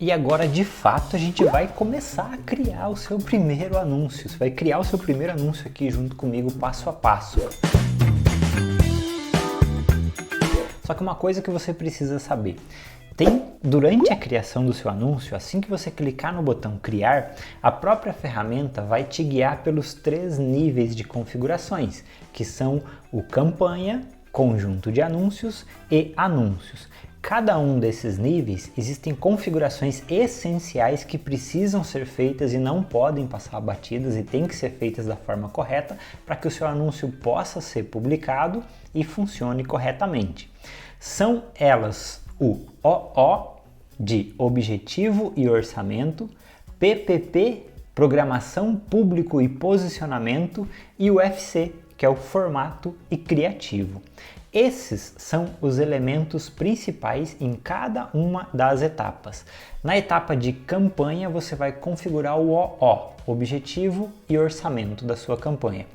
E agora, de fato, a gente vai começar a criar o seu primeiro anúncio. Você vai criar o seu primeiro anúncio aqui junto comigo, passo a passo. Só que uma coisa que você precisa saber. Durante a criação do seu anúncio, assim que você clicar no botão criar, a própria ferramenta vai te guiar pelos 3 níveis de configurações, que são o campanha, conjunto de anúncios e anúncios. Cada um desses níveis existem configurações essenciais que precisam ser feitas e não podem passar batidas e têm que ser feitas da forma correta para que o seu anúncio possa ser publicado e funcione corretamente. São elas o OO de objetivo e orçamento, PPP, programação, público e posicionamento, e o FC, que é o formato e criativo. Esses são os elementos principais em cada uma das etapas. Na etapa de campanha, você vai configurar o OO, objetivo e orçamento da sua campanha.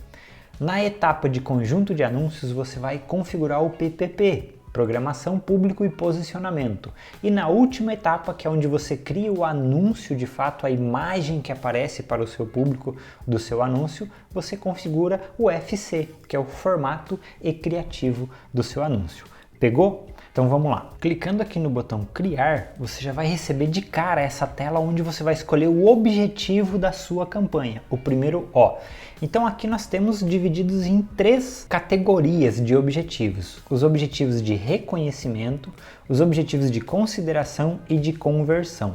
Na etapa de conjunto de anúncios, você vai configurar o PPP, programação, público e posicionamento. E na última etapa, que é onde você cria o anúncio, de fato, a imagem que aparece para o seu público do seu anúncio, você configura o FC, que é o formato e criativo do seu anúncio. Pegou? Então vamos lá. Clicando aqui no botão criar, você já vai receber de cara essa tela onde você vai escolher o objetivo da sua campanha, o primeiro O. Então aqui nós temos divididos em 3 categorias de objetivos. Os objetivos de reconhecimento, os objetivos de consideração e de conversão.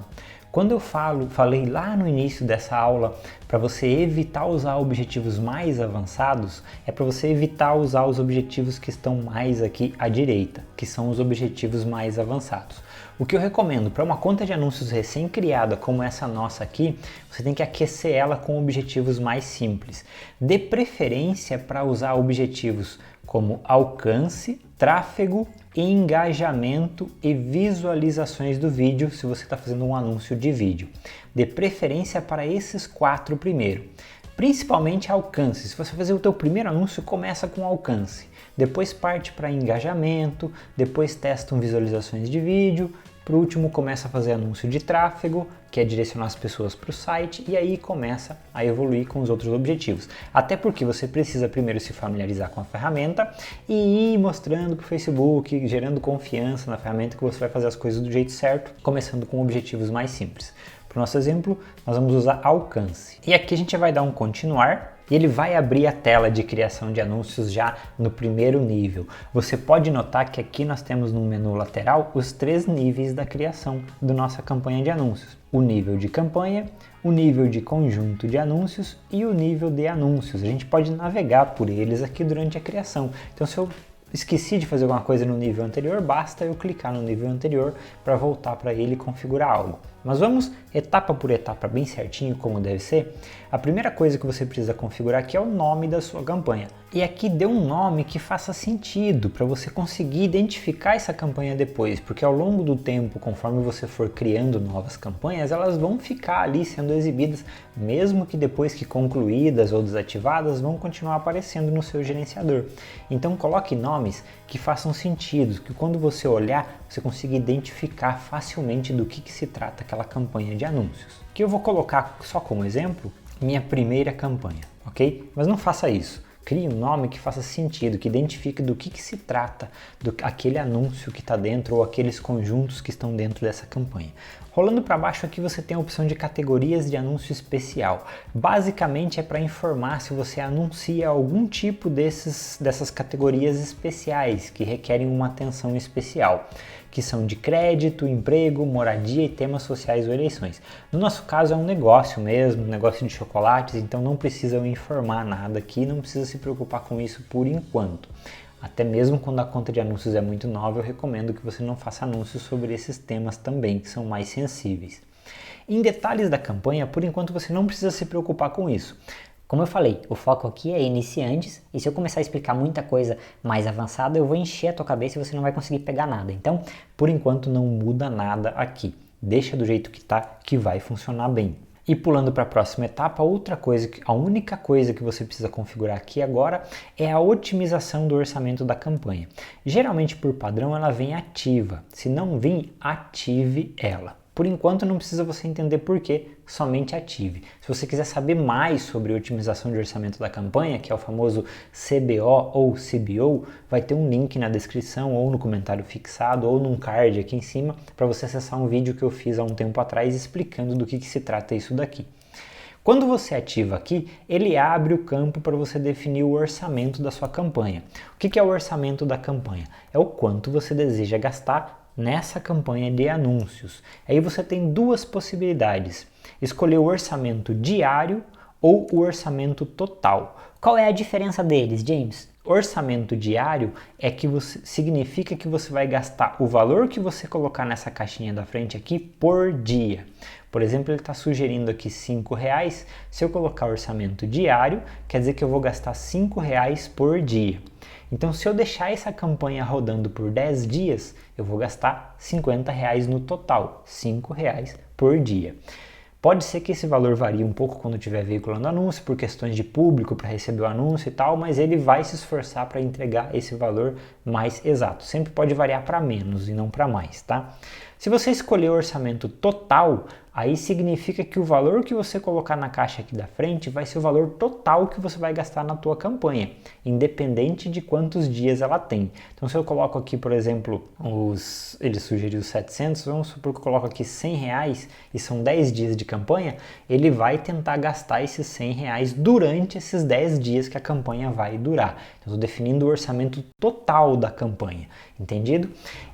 Quando eu falei lá no início dessa aula para você evitar usar objetivos mais avançados, é para você evitar usar os objetivos que estão mais aqui à direita, que são os objetivos mais avançados. O que eu recomendo para uma conta de anúncios recém-criada como essa nossa aqui, você tem que aquecer ela com objetivos mais simples. Dê preferência para usar objetivos como alcance, tráfego, engajamento e visualizações do vídeo se você está fazendo um anúncio de vídeo. Dê preferência para esses 4 primeiro. Principalmente alcance. Se você fazer o teu primeiro anúncio, começa com alcance. Depois parte para engajamento, depois testam visualizações de vídeo. Por último, começa a fazer anúncio de tráfego, que é direcionar as pessoas para o site, e aí começa a evoluir com os outros objetivos. Até porque você precisa primeiro se familiarizar com a ferramenta e ir mostrando para o Facebook, gerando confiança na ferramenta que você vai fazer as coisas do jeito certo, começando com objetivos mais simples. Para o nosso exemplo, nós vamos usar alcance. E aqui a gente vai dar um continuar, e ele vai abrir a tela de criação de anúncios já no primeiro nível. Você pode notar que aqui nós temos no menu lateral os 3 níveis da criação da nossa campanha de anúncios. O nível de campanha, o nível de conjunto de anúncios e o nível de anúncios. A gente pode navegar por eles aqui durante a criação. Então, se eu esqueci de fazer alguma coisa no nível anterior, basta eu clicar no nível anterior para voltar para ele e configurar algo. Mas vamos etapa por etapa bem certinho como deve ser. A primeira coisa que você precisa configurar aqui é o nome da sua campanha. E aqui dê um nome que faça sentido para você conseguir identificar essa campanha depois, porque ao longo do tempo, conforme você for criando novas campanhas, elas vão ficar ali sendo exibidas, mesmo que depois que concluídas ou desativadas, vão continuar aparecendo no seu gerenciador. Então coloque nomes que façam sentido, que quando você olhar, você consiga identificar facilmente do que se trata aquela campanha de anúncios. Que eu vou colocar só como exemplo, minha primeira campanha, ok? Mas não faça isso. Crie um nome que faça sentido, que identifique do que se trata aquele anúncio que está dentro ou aqueles conjuntos que estão dentro dessa campanha. Rolando para baixo aqui você tem a opção de categorias de anúncio especial. Basicamente é para informar se você anuncia algum tipo dessas categorias especiais que requerem uma atenção especial, que são de crédito, emprego, moradia e temas sociais ou eleições. No nosso caso é um negócio mesmo, um negócio de chocolates, então não precisa eu informar nada aqui, não precisa se preocupar com isso por enquanto. Até mesmo quando a conta de anúncios é muito nova, eu recomendo que você não faça anúncios sobre esses temas também, que são mais sensíveis. Em detalhes da campanha, por enquanto você não precisa se preocupar com isso. Como eu falei, o foco aqui é iniciantes, e se eu começar a explicar muita coisa mais avançada, eu vou encher a tua cabeça e você não vai conseguir pegar nada. Então, por enquanto não muda nada aqui. Deixa do jeito que tá, que vai funcionar bem. E pulando para a próxima etapa, a única coisa que você precisa configurar aqui agora é a otimização do orçamento da campanha. Geralmente por padrão ela vem ativa, se não vir, ative ela. Por enquanto não precisa você entender por quê, somente ative. Se você quiser saber mais sobre otimização de orçamento da campanha, que é o famoso CBO ou CBO, vai ter um link na descrição ou no comentário fixado ou num card aqui em cima para você acessar um vídeo que eu fiz há um tempo atrás explicando do que se trata isso daqui. Quando você ativa aqui, ele abre o campo para você definir o orçamento da sua campanha. O que é o orçamento da campanha? É o quanto você deseja gastar nessa campanha de anúncios. Aí você tem duas possibilidades: escolher o orçamento diário ou o orçamento total. Qual é a diferença deles, James? Orçamento diário significa que você vai gastar o valor que você colocar nessa caixinha da frente aqui por dia. Por exemplo, ele está sugerindo aqui R$5. Se eu colocar orçamento diário, quer dizer que eu vou gastar R$5 por dia. Então, se eu deixar essa campanha rodando por 10 dias, eu vou gastar R$50 no total, R$5 por dia. Pode ser que esse valor varie um pouco quando estiver veiculando anúncio, por questões de público para receber o anúncio e tal, mas ele vai se esforçar para entregar esse valor mais exato. Sempre pode variar para menos e não para mais, tá? Se você escolher o orçamento total, aí significa que o valor que você colocar na caixa aqui da frente vai ser o valor total que você vai gastar na tua campanha, independente de quantos dias ela tem. Então, se eu coloco aqui, por exemplo, ele sugeriu 700, vamos supor que eu coloco aqui R$100 e são 10 dias de campanha, ele vai tentar gastar esses R$100 durante esses 10 dias que a campanha vai durar. Então, estou definindo o orçamento total da campanha, entendido?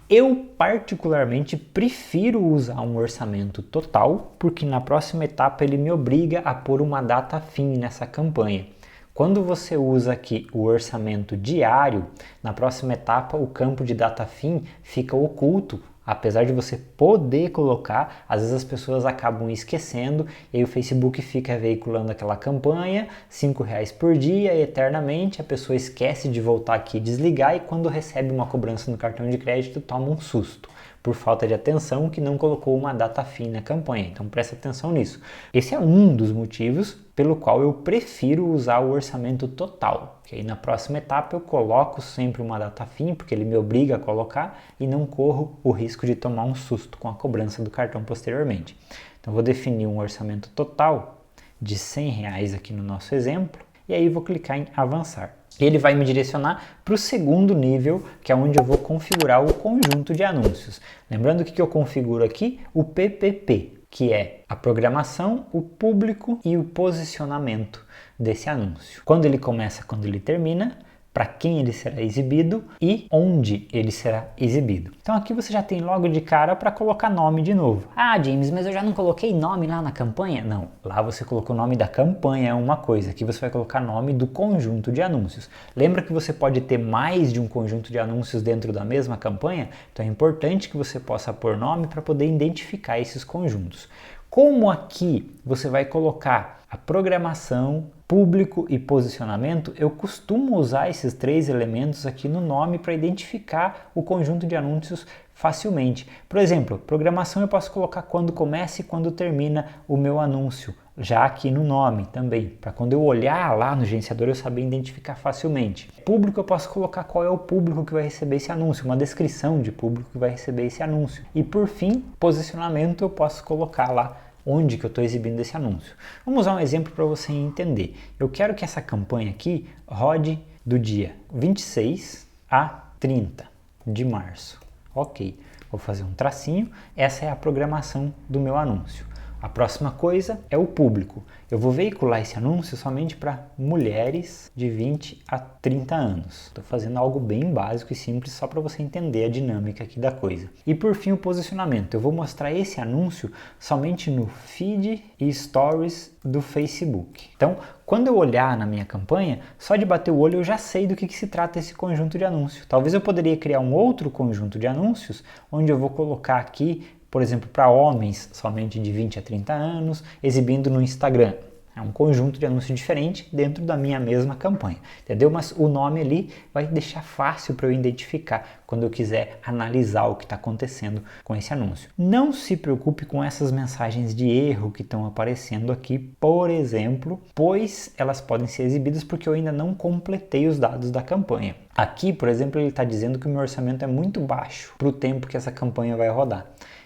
Eu particularmente prefiro usar um orçamento total, porque na próxima etapa ele me obriga a pôr uma data fim nessa campanha. Quando você usa aqui o orçamento diário, na próxima etapa o campo de data fim fica oculto. Apesar de você poder colocar, às vezes as pessoas acabam esquecendo e aí o Facebook fica veiculando aquela campanha, R$5 por dia, eternamente, a pessoa esquece de voltar aqui e desligar e quando recebe uma cobrança no cartão de crédito toma um susto, por falta de atenção que não colocou uma data fim na campanha. Então presta atenção nisso. Esse é um dos motivos pelo qual eu prefiro usar o orçamento total. Que aí na próxima etapa eu coloco sempre uma data fim, porque ele me obriga a colocar e não corro o risco de tomar um susto com a cobrança do cartão posteriormente. Então vou definir um orçamento total de R$100 aqui no nosso exemplo e aí vou clicar em avançar. Ele vai me direcionar para o segundo nível, que é onde eu vou configurar o conjunto de anúncios. Lembrando que eu configuro aqui o PPP, que é a programação, o público e o posicionamento desse anúncio. Quando ele começa, quando ele termina, para quem ele será exibido e onde ele será exibido. Então aqui você já tem logo de cara para colocar nome de novo. Ah, James, mas eu já não coloquei nome lá na campanha? Não, lá você colocou o nome da campanha, é uma coisa. Aqui você vai colocar nome do conjunto de anúncios. Lembra que você pode ter mais de um conjunto de anúncios dentro da mesma campanha? Então é importante que você possa pôr nome para poder identificar esses conjuntos. Como aqui você vai colocar a programação, público e posicionamento, eu costumo usar esses 3 elementos aqui no nome para identificar o conjunto de anúncios facilmente. Por exemplo, programação eu posso colocar quando começa e quando termina o meu anúncio, já aqui no nome também, para quando eu olhar lá no gerenciador eu saber identificar facilmente. Público eu posso colocar qual é o público que vai receber esse anúncio, uma descrição de público que vai receber esse anúncio. E por fim, posicionamento eu posso colocar lá onde que eu estou exibindo esse anúncio. Vamos usar um exemplo para você entender. Eu quero que essa campanha aqui rode do dia 26 a 30 de março. Ok, vou fazer um tracinho. Essa é a programação do meu anúncio. A próxima coisa é o público. Eu vou veicular esse anúncio somente para mulheres de 20 a 30 anos. Estou fazendo algo bem básico e simples só para você entender a dinâmica aqui da coisa. E por fim o posicionamento. Eu vou mostrar esse anúncio somente no feed e stories do Facebook. Então, quando eu olhar na minha campanha, só de bater o olho eu já sei do que se trata esse conjunto de anúncios. Talvez eu poderia criar um outro conjunto de anúncios, onde eu vou colocar aqui, por exemplo, para homens somente de 20 a 30 anos, exibindo no Instagram. É um conjunto de anúncios diferente dentro da minha mesma campanha, entendeu? Mas o nome ali vai deixar fácil para eu identificar quando eu quiser analisar o que está acontecendo com esse anúncio. Não se preocupe com essas mensagens de erro que estão aparecendo aqui, por exemplo, pois elas podem ser exibidas porque eu ainda não completei os dados da campanha. Aqui, por exemplo, ele está dizendo que o meu orçamento é muito baixo para o tempo que essa campanha vai rodar.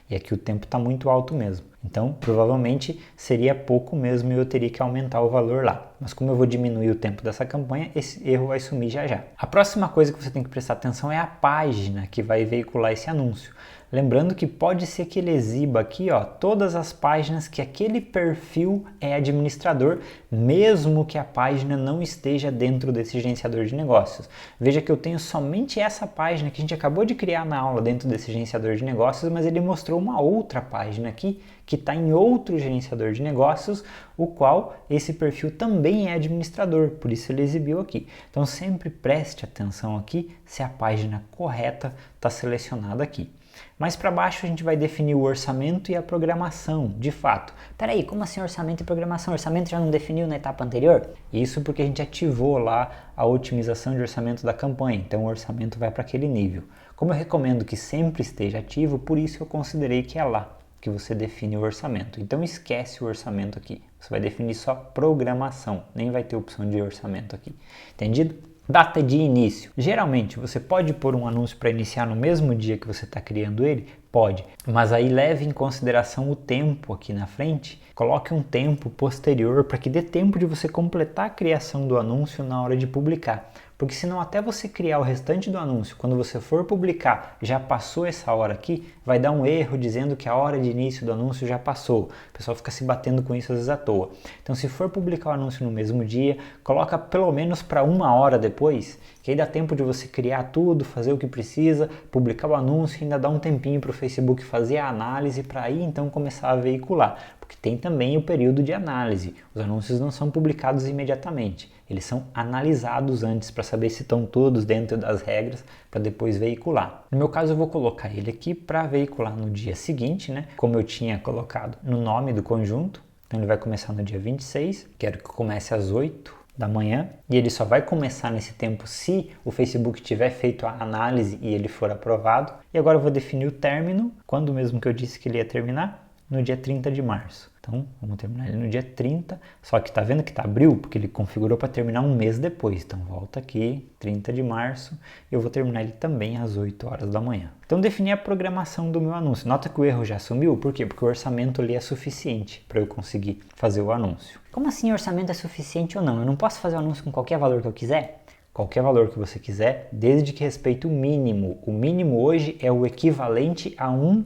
E aqui o tempo está muito alto mesmo. Então, provavelmente seria pouco mesmo e eu teria que aumentar o valor lá. Mas como eu vou diminuir o tempo dessa campanha, esse erro vai sumir já já. A próxima coisa que você tem que prestar atenção é a página que vai veicular esse anúncio. Lembrando que pode ser que ele exiba aqui, ó, todas as páginas que aquele perfil é administrador, mesmo que a página não esteja dentro desse gerenciador de negócios. Veja que eu tenho somente essa página que a gente acabou de criar na aula dentro desse gerenciador de negócios, mas ele mostrou uma outra página aqui que está em outro gerenciador de negócios, o qual esse perfil também é administrador, por isso ele exibiu aqui. Então sempre preste atenção aqui se a página correta está selecionada aqui. Mais para baixo a gente vai definir o orçamento e a programação, de fato. Peraí, como assim orçamento e programação? O orçamento já não definiu na etapa anterior? Isso porque a gente ativou lá a otimização de orçamento da campanha, então o orçamento vai para aquele nível. Como eu recomendo que sempre esteja ativo, por isso eu considerei que é lá que você define o orçamento. Então esquece o orçamento aqui, você vai definir só programação, nem vai ter opção de orçamento aqui, entendido? Data de início. Geralmente você pode pôr um anúncio para iniciar no mesmo dia que você está criando ele? Pode, mas aí leve em consideração o tempo aqui na frente. Coloque um tempo posterior para que dê tempo de você completar a criação do anúncio na hora de publicar. Porque senão até você criar o restante do anúncio, quando você for publicar, já passou essa hora aqui, vai dar um erro dizendo que a hora de início do anúncio já passou. O pessoal fica se batendo com isso às vezes à toa. Então se for publicar o anúncio no mesmo dia, coloca pelo menos para 1 hora depois, que aí dá tempo de você criar tudo, fazer o que precisa, publicar o anúncio e ainda dá um tempinho para o Facebook fazer a análise para aí então começar a veicular. Porque tem também o período de análise. Os anúncios não são publicados imediatamente. Eles são analisados antes para saber se estão todos dentro das regras para depois veicular. No meu caso eu vou colocar ele aqui para veicular no dia seguinte, né? Como eu tinha colocado no nome do conjunto. Então ele vai começar no dia 26. Quero que comece às 8 da manhã. E ele só vai começar nesse tempo se o Facebook tiver feito a análise e ele for aprovado. E agora eu vou definir o término. Quando mesmo que eu disse que ele ia terminar? No dia 30 de março. Então, vamos terminar ele no dia 30, só que tá vendo que tá abril? Porque ele configurou para terminar um mês depois. Então, volta aqui, 30 de março, e eu vou terminar ele também às 8 horas da manhã. Então, definir a programação do meu anúncio. Nota que o erro já sumiu, por quê? Porque o orçamento ali é suficiente para eu conseguir fazer o anúncio. Como assim orçamento é suficiente ou não? Eu não posso fazer o anúncio com qualquer valor que eu quiser? Qualquer valor que você quiser, desde que respeite o mínimo. O mínimo hoje é o equivalente a $1.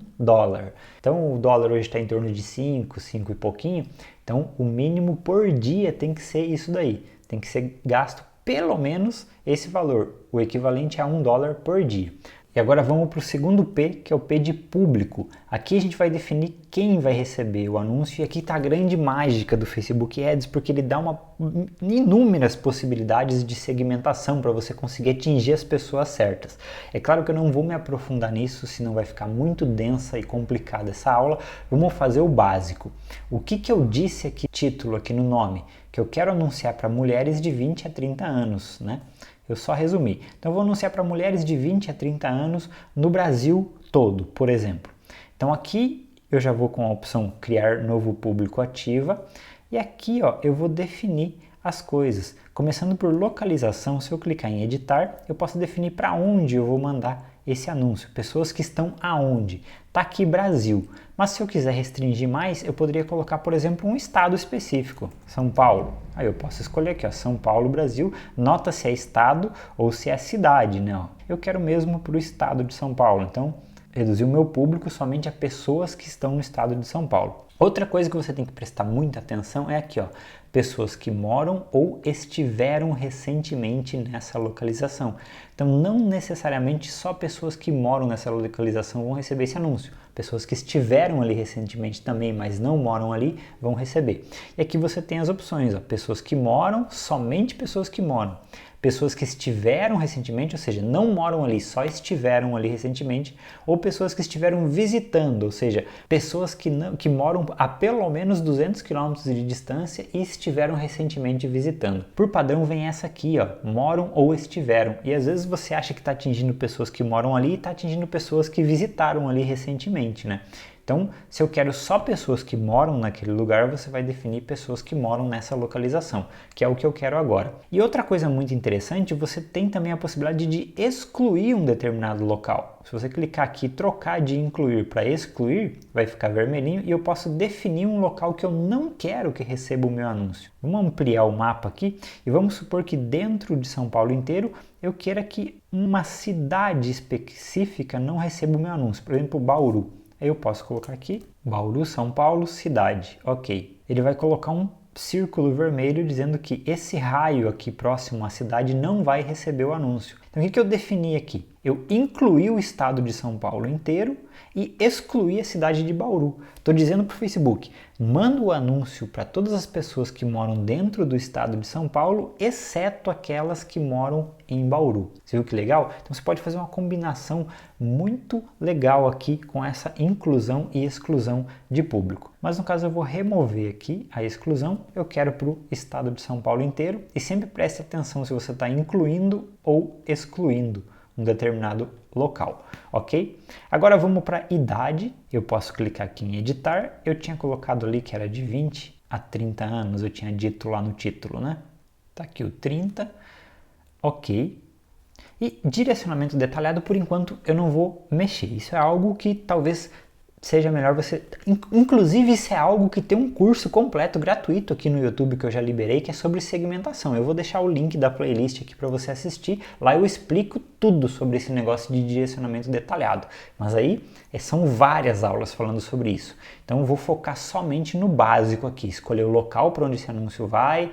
Então o dólar hoje está em torno de 5 e pouquinho. Então o mínimo por dia tem que ser isso daí. Tem que ser gasto pelo menos esse valor, o equivalente a $1 por dia. E agora vamos para o segundo P, que é o P de público. Aqui a gente vai definir quem vai receber o anúncio e aqui está a grande mágica do Facebook Ads, porque ele dá inúmeras possibilidades de segmentação para você conseguir atingir as pessoas certas. É claro que eu não vou me aprofundar nisso, senão vai ficar muito densa e complicada essa aula. Vamos fazer o básico. O que eu disse aqui, título aqui no nome? Que eu quero anunciar para mulheres de 20 a 30 anos, né? Eu só resumi. Então eu vou anunciar para mulheres de 20 a 30 anos no Brasil todo, por exemplo. Então aqui eu já vou com a opção criar novo público ativa e aqui ó, eu vou definir as coisas. Começando por localização, se eu clicar em editar, eu posso definir para onde eu vou mandar esse anúncio. Pessoas que estão aonde? Tá aqui Brasil. Mas se eu quiser restringir mais, eu poderia colocar, por exemplo, um estado específico. São Paulo. Aí eu posso escolher aqui, ó, São Paulo, Brasil. Nota se é estado ou se é cidade, né? Eu quero mesmo para o estado de São Paulo. Então, reduzir o meu público somente a pessoas que estão no estado de São Paulo. Outra coisa que você tem que prestar muita atenção é aqui, ó, pessoas que moram ou estiveram recentemente nessa localização. Então, não necessariamente só pessoas que moram nessa localização vão receber esse anúncio. Pessoas que estiveram ali recentemente também, mas não moram ali, vão receber. E aqui você tem as opções, ó, pessoas que moram, somente pessoas que moram. Pessoas que estiveram recentemente, ou seja, não moram ali, só estiveram ali recentemente, ou pessoas que estiveram visitando, ou seja, pessoas que moram a pelo menos 200 km de distância e estiveram recentemente visitando. Por padrão vem essa aqui, ó, moram ou estiveram. E às vezes você acha que está atingindo pessoas que moram ali e está atingindo pessoas que visitaram ali recentemente, né? Então, se eu quero só pessoas que moram naquele lugar, você vai definir pessoas que moram nessa localização, que é o que eu quero agora. E outra coisa muito interessante, você tem também a possibilidade de excluir um determinado local. Se você clicar aqui, trocar de incluir para excluir, vai ficar vermelhinho e eu posso definir um local que eu não quero que receba o meu anúncio. Vamos ampliar o mapa aqui e vamos supor que dentro de São Paulo inteiro eu queira que uma cidade específica não receba o meu anúncio, por exemplo, Bauru. Aí eu posso colocar aqui, Bauru, São Paulo, cidade, ok. Ele vai colocar um círculo vermelho dizendo que esse raio aqui próximo à cidade não vai receber o anúncio. Então o que eu defini aqui? Eu incluí o estado de São Paulo inteiro e excluí a cidade de Bauru. Estou dizendo para o Facebook, manda o anúncio para todas as pessoas que moram dentro do estado de São Paulo, exceto aquelas que moram em Bauru. Você viu que legal? Então você pode fazer uma combinação muito legal aqui com essa inclusão e exclusão de público. Mas no caso eu vou remover aqui a exclusão, eu quero para o estado de São Paulo inteiro e sempre preste atenção se você está incluindo ou excluindo um determinado local, ok? Agora vamos para idade, eu posso clicar aqui em editar, eu tinha colocado ali que era de 20 a 30 anos, eu tinha dito lá no título, né? Tá aqui o 30, ok. E direcionamento detalhado, por enquanto eu não vou mexer, isso é algo que talvez seja melhor você... Inclusive isso é algo que tem um curso completo, gratuito aqui no YouTube que eu já liberei, que é sobre segmentação. Eu vou deixar o link da playlist aqui para você assistir. Lá eu explico tudo sobre esse negócio de direcionamento detalhado. Mas aí são várias aulas falando sobre isso. Então eu vou focar somente no básico aqui. Escolher o local para onde esse anúncio vai,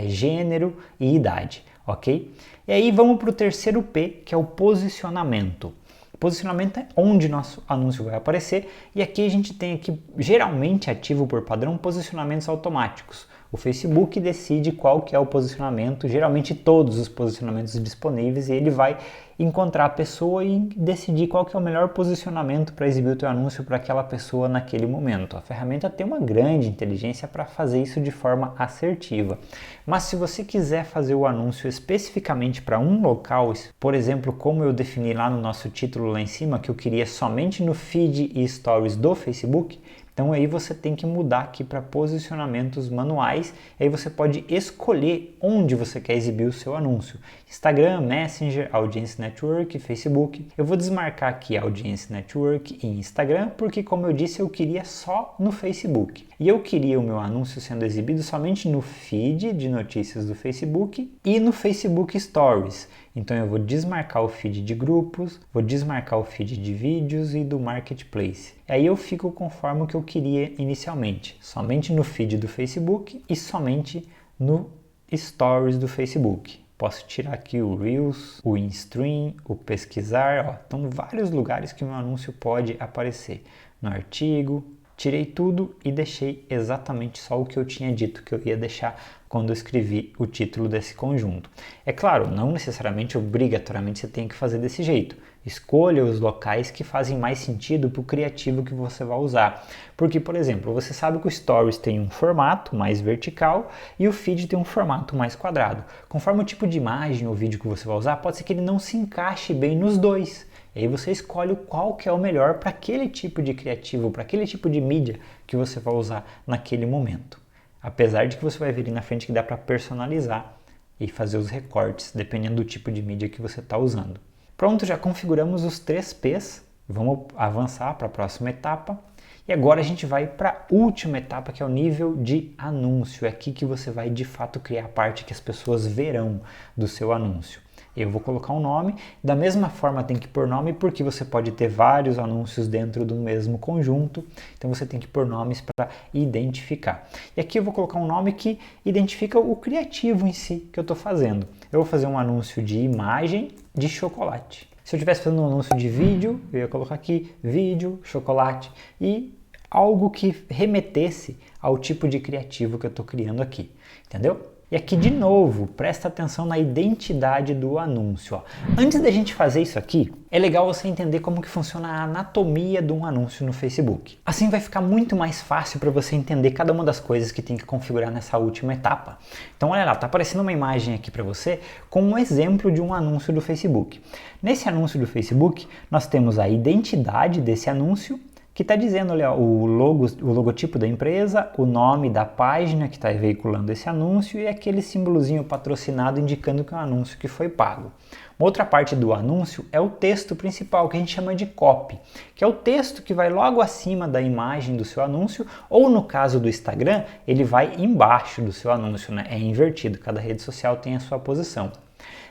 gênero e idade, ok? E aí vamos para o terceiro P, que é o posicionamento. Posicionamento é onde nosso anúncio vai aparecer e aqui a gente tem aqui, geralmente ativo por padrão, posicionamentos automáticos. O Facebook decide qual que é o posicionamento, geralmente todos os posicionamentos disponíveis, e ele vai encontrar a pessoa e decidir qual que é o melhor posicionamento para exibir o teu anúncio para aquela pessoa naquele momento. A ferramenta tem uma grande inteligência para fazer isso de forma assertiva. Mas se você quiser fazer o anúncio especificamente para um local, por exemplo, como eu defini lá no nosso título lá em cima, que eu queria somente no feed e stories do Facebook, então aí você tem que mudar aqui para posicionamentos manuais, aí você pode escolher onde você quer exibir o seu anúncio. Instagram, Messenger, Audience Network, Facebook. Eu vou desmarcar aqui Audience Network e Instagram, porque como eu disse, eu queria só no Facebook. E eu queria o meu anúncio sendo exibido somente no feed de notícias do Facebook e no Facebook Stories. Então eu vou desmarcar o feed de grupos, vou desmarcar o feed de vídeos e do Marketplace. Aí eu fico conforme o que eu queria inicialmente, somente no feed do Facebook e somente no Stories do Facebook. Posso tirar aqui o Reels, o InStream, o pesquisar, ó. Então vários lugares que o meu anúncio pode aparecer. No artigo, tirei tudo e deixei exatamente só o que eu tinha dito que eu ia deixar quando eu escrevi o título desse conjunto. É claro, não necessariamente, obrigatoriamente você tem que fazer desse jeito. Escolha os locais que fazem mais sentido para o criativo que você vai usar. Porque, por exemplo, você sabe que o Stories tem um formato mais vertical e o feed tem um formato mais quadrado. Conforme o tipo de imagem ou vídeo que você vai usar, pode ser que ele não se encaixe bem nos dois. E aí você escolhe qual que é o melhor para aquele tipo de criativo, para aquele tipo de mídia que você vai usar naquele momento. Apesar de que você vai ver ali na frente que dá para personalizar e fazer os recortes, dependendo do tipo de mídia que você está usando. Pronto, já configuramos os 3 P's, vamos avançar para a próxima etapa. E agora a gente vai para a última etapa, que é o nível de anúncio. É aqui que você vai de fato criar a parte que as pessoas verão do seu anúncio. Eu vou colocar um nome, da mesma forma tem que pôr nome porque você pode ter vários anúncios dentro do mesmo conjunto, então você tem que pôr nomes para identificar. E aqui eu vou colocar um nome que identifica o criativo em si que eu estou fazendo. Eu vou fazer um anúncio de imagem de chocolate. Se eu estivesse fazendo um anúncio de vídeo, eu ia colocar aqui vídeo, chocolate e algo que remetesse ao tipo de criativo que eu estou criando aqui, entendeu? E aqui de novo, presta atenção na identidade do anúncio. Ó. Antes da gente fazer isso aqui, é legal você entender como que funciona a anatomia de um anúncio no Facebook. Assim vai ficar muito mais fácil para você entender cada uma das coisas que tem que configurar nessa última etapa. Então olha lá, tá aparecendo uma imagem aqui para você com um exemplo de um anúncio do Facebook. Nesse anúncio do Facebook, nós temos a identidade desse anúncio, que está dizendo ali, ó, o logotipo da empresa, o nome da página que está veiculando esse anúncio e aquele símbolozinho patrocinado indicando que é um anúncio que foi pago. Uma outra parte do anúncio é o texto principal, que a gente chama de copy, que é o texto que vai logo acima da imagem do seu anúncio, ou no caso do Instagram, ele vai embaixo do seu anúncio, né? É invertido, cada rede social tem a sua posição.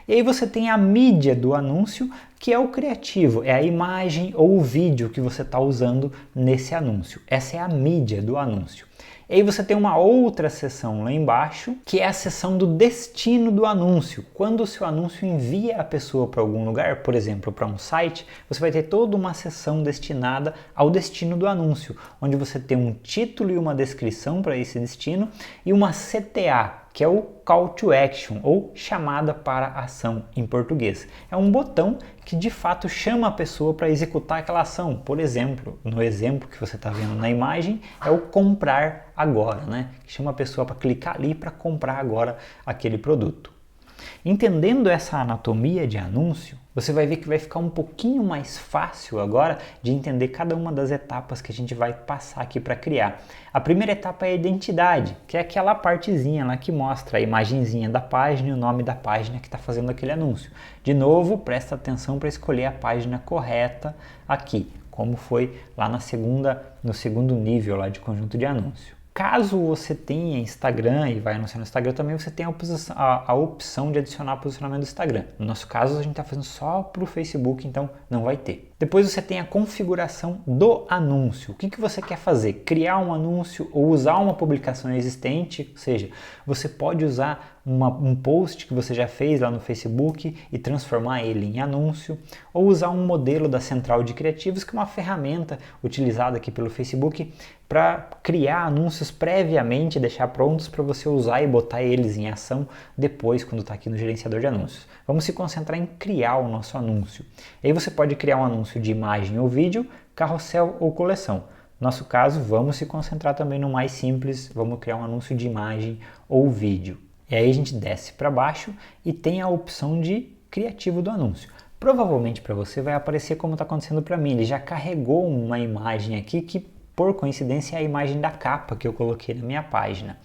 E aí você tem a mídia do anúncio, que é o criativo, é a imagem ou o vídeo que você está usando nesse anúncio. Essa é a mídia do anúncio. E aí você tem uma outra seção lá embaixo, que é a seção do destino do anúncio. Quando o seu anúncio envia a pessoa para algum lugar, por exemplo, para um site, você vai ter toda uma seção destinada ao destino do anúncio, onde você tem um título e uma descrição para esse destino e uma CTA, que é o Call to Action, ou chamada para ação em português. É um botão que de fato chama a pessoa para executar aquela ação. Por exemplo, no exemplo que você está vendo na imagem, é o comprar agora, né? Que chama a pessoa para clicar ali para comprar agora aquele produto. Entendendo essa anatomia de anúncio, você vai ver que vai ficar um pouquinho mais fácil agora de entender cada uma das etapas que a gente vai passar aqui para criar. A primeira etapa é a identidade, que é aquela partezinha lá que mostra a imagenzinha da página e o nome da página que está fazendo aquele anúncio. De novo, presta atenção para escolher a página correta aqui, como foi lá no segundo nível lá de conjunto de anúncio. Caso você tenha Instagram e vai anunciar no Instagram, também você tem a opção de adicionar posicionamento do Instagram. No nosso caso, a gente está fazendo só para o Facebook, então não vai ter. Depois você tem a configuração do anúncio. O que você quer fazer? Criar um anúncio ou usar uma publicação existente? Ou seja, você pode usar um post que você já fez lá no Facebook e transformar ele em anúncio, ou usar um modelo da Central de Criativos, que é uma ferramenta utilizada aqui pelo Facebook para criar anúncios previamente, deixar prontos para você usar e botar eles em ação depois, quando está aqui no gerenciador de anúncios. Vamos se concentrar em criar o nosso anúncio. E aí você pode criar um anúncio de imagem ou vídeo, carrossel ou coleção. No nosso caso, vamos se concentrar também no mais simples, vamos criar um anúncio de imagem ou vídeo. E aí a gente desce para baixo e tem a opção de criativo do anúncio. Provavelmente para você vai aparecer como está acontecendo para mim. Ele já carregou uma imagem aqui que, por coincidência, é a imagem da capa que eu coloquei na minha página.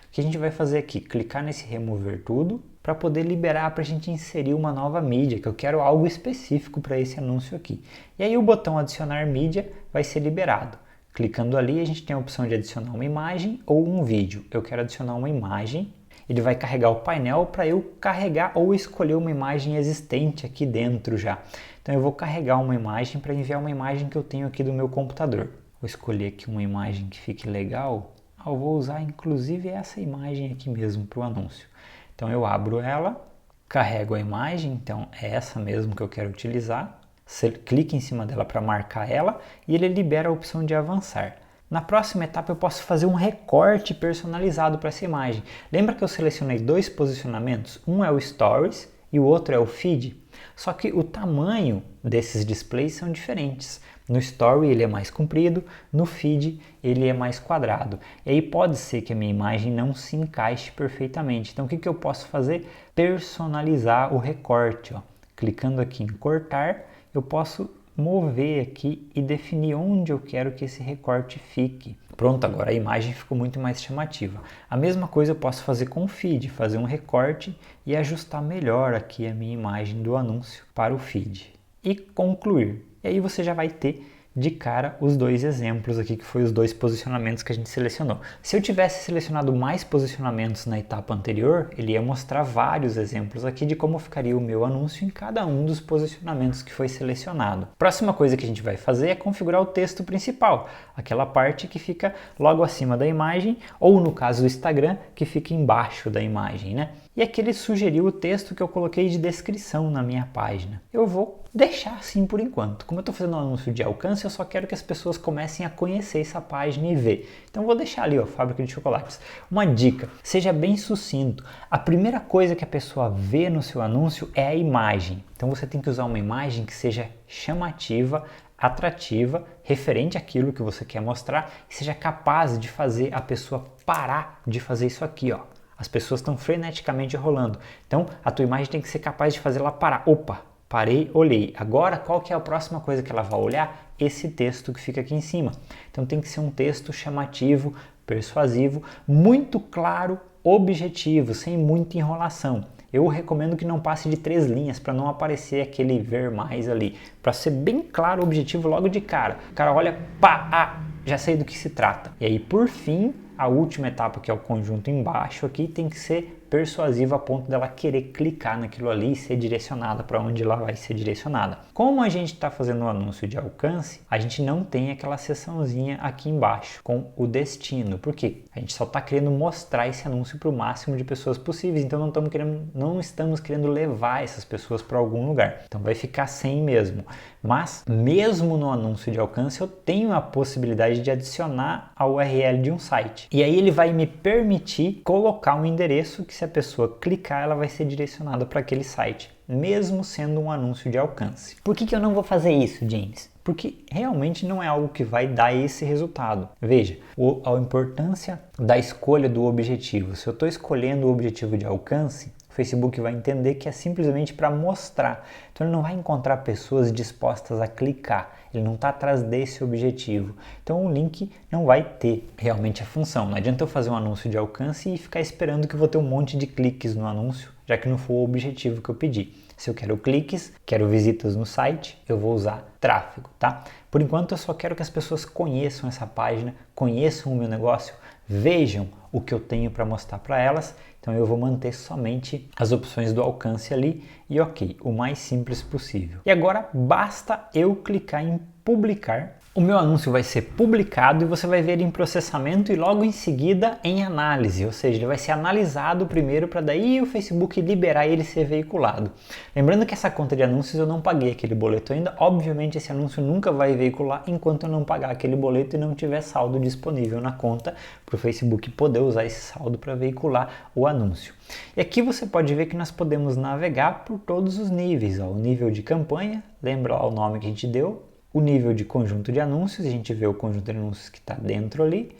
O que a gente vai fazer aqui? Clicar nesse remover tudo para poder liberar para a gente inserir uma nova mídia, que eu quero algo específico para esse anúncio aqui. E aí o botão adicionar mídia vai ser liberado. Clicando ali, a gente tem a opção de adicionar uma imagem ou um vídeo. Eu quero adicionar uma imagem. Ele vai carregar o painel para eu carregar ou escolher uma imagem existente aqui dentro já. Então eu vou carregar uma imagem para enviar uma imagem que eu tenho aqui do meu computador. Vou escolher aqui uma imagem que fique legal. Eu vou usar inclusive essa imagem aqui mesmo para o anúncio. Então eu abro ela, carrego a imagem, então é essa mesmo que eu quero utilizar. Você clica em cima dela para marcar ela e ele libera a opção de avançar. Na próxima etapa eu posso fazer um recorte personalizado para essa imagem. Lembra que eu selecionei dois posicionamentos? Um é o Stories e o outro é o Feed. Só que o tamanho desses displays são diferentes. No Story ele é mais comprido, no Feed ele é mais quadrado. E aí pode ser que a minha imagem não se encaixe perfeitamente. Então o que eu posso fazer? Personalizar o recorte. Ó. Clicando aqui em cortar, eu posso mover aqui e definir onde eu quero que esse recorte fique. Pronto, agora a imagem ficou muito mais chamativa. A mesma coisa eu posso fazer com o feed, fazer um recorte e ajustar melhor aqui a minha imagem do anúncio para o feed. E concluir. E aí você já vai ter de cara os dois exemplos aqui, que foi os dois posicionamentos que a gente selecionou. Se eu tivesse selecionado mais posicionamentos na etapa anterior, ele ia mostrar vários exemplos aqui de como ficaria o meu anúncio em cada um dos posicionamentos que foi selecionado. Próxima coisa que a gente vai fazer é configurar o texto principal, aquela parte que fica logo acima da imagem, ou no caso do Instagram, que fica embaixo da imagem, né? E aqui ele sugeriu o texto que eu coloquei de descrição na minha página. Eu vou deixar assim por enquanto. Como eu estou fazendo um anúncio de alcance, eu só quero que as pessoas comecem a conhecer essa página e ver. Então eu vou deixar ali, ó, Fábrica de Chocolates. Uma dica, seja bem sucinto. A primeira coisa que a pessoa vê no seu anúncio é a imagem. Então você tem que usar uma imagem que seja chamativa, atrativa, referente àquilo que você quer mostrar e seja capaz de fazer a pessoa parar de fazer isso aqui, ó. As pessoas estão freneticamente rolando. Então, a tua imagem tem que ser capaz de fazer ela parar. Opa, Parei, olhei. Agora, qual que é a próxima coisa que ela vai olhar? Esse texto que fica aqui em cima. Então tem que ser um texto chamativo, persuasivo, muito claro, objetivo, sem muita enrolação. Eu recomendo que não passe de 3 linhas para não aparecer aquele ver mais ali. Para ser bem claro o objetivo logo de cara. O cara olha, pá, já sei do que se trata. E aí, por fim, a última etapa, que é o conjunto embaixo aqui, tem que ser persuasiva a ponto dela querer clicar naquilo ali e ser direcionada para onde ela vai ser direcionada. Como a gente está fazendo um anúncio de alcance, a gente não tem aquela seçãozinha aqui embaixo com o destino. Por quê? A gente só está querendo mostrar esse anúncio para o máximo de pessoas possíveis, então não estamos querendo levar essas pessoas para algum lugar. Então vai ficar sem mesmo. Mas mesmo no anúncio de alcance eu tenho a possibilidade de adicionar a URL de um site. E aí ele vai me permitir colocar um endereço que, se a pessoa clicar, ela vai ser direcionada para aquele site, mesmo sendo um anúncio de alcance. Por que eu não vou fazer isso, James? Porque realmente não é algo que vai dar esse resultado. Veja, a importância da escolha do objetivo. Se eu estou escolhendo o objetivo de alcance, o Facebook vai entender que é simplesmente para mostrar. Então ele não vai encontrar pessoas dispostas a clicar. Ele não está atrás desse objetivo. Então o link não vai ter realmente a função. Não adianta eu fazer um anúncio de alcance e ficar esperando que eu vou ter um monte de cliques no anúncio, já que não foi o objetivo que eu pedi. Se eu quero cliques, quero visitas no site, eu vou usar tráfego, tá? Por enquanto eu só quero que as pessoas conheçam essa página, conheçam o meu negócio, vejam o que eu tenho para mostrar para elas. Então eu vou manter somente as opções do alcance ali e ok, o mais simples possível. E agora basta eu clicar em publicar. O meu anúncio vai ser publicado e você vai ver ele em processamento e logo em seguida em análise, ou seja, ele vai ser analisado primeiro para daí o Facebook liberar ele ser veiculado. Lembrando que essa conta de anúncios eu não paguei aquele boleto ainda, obviamente esse anúncio nunca vai veicular enquanto eu não pagar aquele boleto e não tiver saldo disponível na conta para o Facebook poder usar esse saldo para veicular o anúncio. E aqui você pode ver que nós podemos navegar por todos os níveis, ó, o nível de campanha, lembra lá o nome que a gente deu, o nível de conjunto de anúncios, a gente vê o conjunto de anúncios que está dentro ali,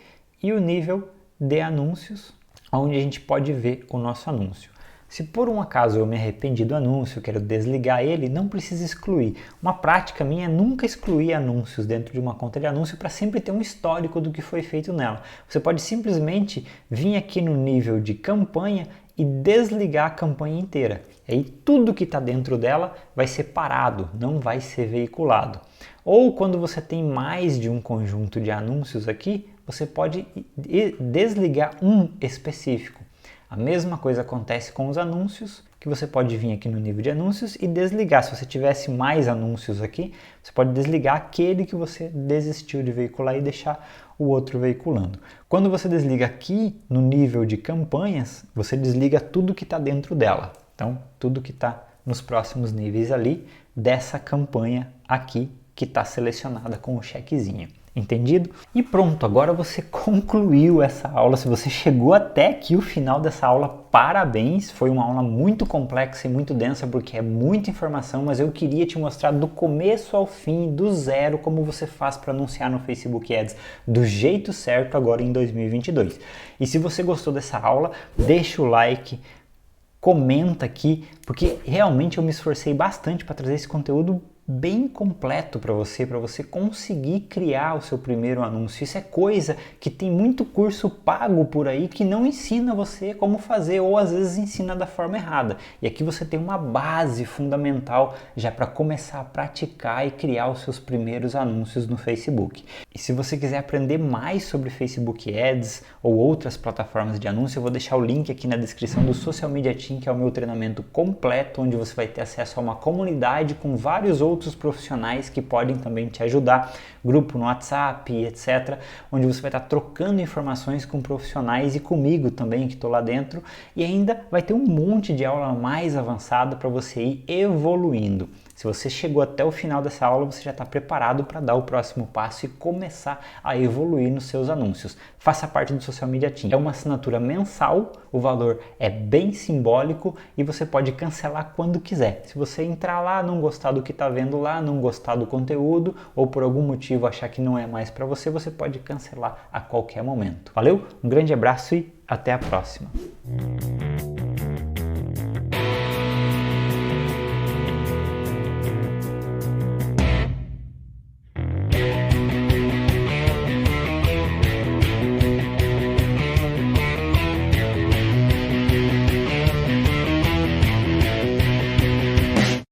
e o nível de anúncios, onde a gente pode ver o nosso anúncio. Se por um acaso eu me arrependi do anúncio, eu quero desligar ele, não precisa excluir. Uma prática minha é nunca excluir anúncios dentro de uma conta de anúncio para sempre ter um histórico do que foi feito nela. Você pode simplesmente vir aqui no nível de campanha e desligar a campanha inteira. E aí tudo que está dentro dela vai ser parado, não vai ser veiculado. Ou quando você tem mais de um conjunto de anúncios aqui, você pode desligar um específico. A mesma coisa acontece com os anúncios, que você pode vir aqui no nível de anúncios e desligar. Se você tivesse mais anúncios aqui, você pode desligar aquele que você desistiu de veicular e deixar o outro veiculando. Quando você desliga aqui no nível de campanhas, você desliga tudo que está dentro dela. Então, tudo que está nos próximos níveis ali dessa campanha aqui que está selecionada com o chequezinho. Entendido? E pronto, agora você concluiu essa aula. Se você chegou até aqui o final dessa aula, parabéns! Foi uma aula muito complexa e muito densa porque é muita informação, mas eu queria te mostrar do começo ao fim, do zero, como você faz para anunciar no Facebook Ads do jeito certo agora em 2022. E se você gostou dessa aula, deixa o like, comenta aqui, porque realmente eu me esforcei bastante para trazer esse conteúdo bem completo para você conseguir criar o seu primeiro anúncio. Isso é coisa que tem muito curso pago por aí que não ensina você como fazer, ou às vezes ensina da forma errada. E aqui você tem uma base fundamental já para começar a praticar e criar os seus primeiros anúncios no Facebook. E se você quiser aprender mais sobre Facebook Ads ou outras plataformas de anúncio, eu vou deixar o link aqui na descrição do Social Media Team, que é o meu treinamento completo, onde você vai ter acesso a uma comunidade com vários outros profissionais que podem também te ajudar, grupo no WhatsApp, etc., onde você vai estar trocando informações com profissionais e comigo também, que estou lá dentro, e ainda vai ter um monte de aula mais avançada para você ir evoluindo. Se você chegou até o final dessa aula, você já está preparado para dar o próximo passo e começar a evoluir nos seus anúncios. Faça parte do Social Media Team. É uma assinatura mensal, o valor é bem simbólico e você pode cancelar quando quiser. Se você entrar lá, não gostar do que está vendo lá, não gostar do conteúdo ou por algum motivo achar que não é mais para você, você pode cancelar a qualquer momento. Valeu? Um grande abraço e até a próxima!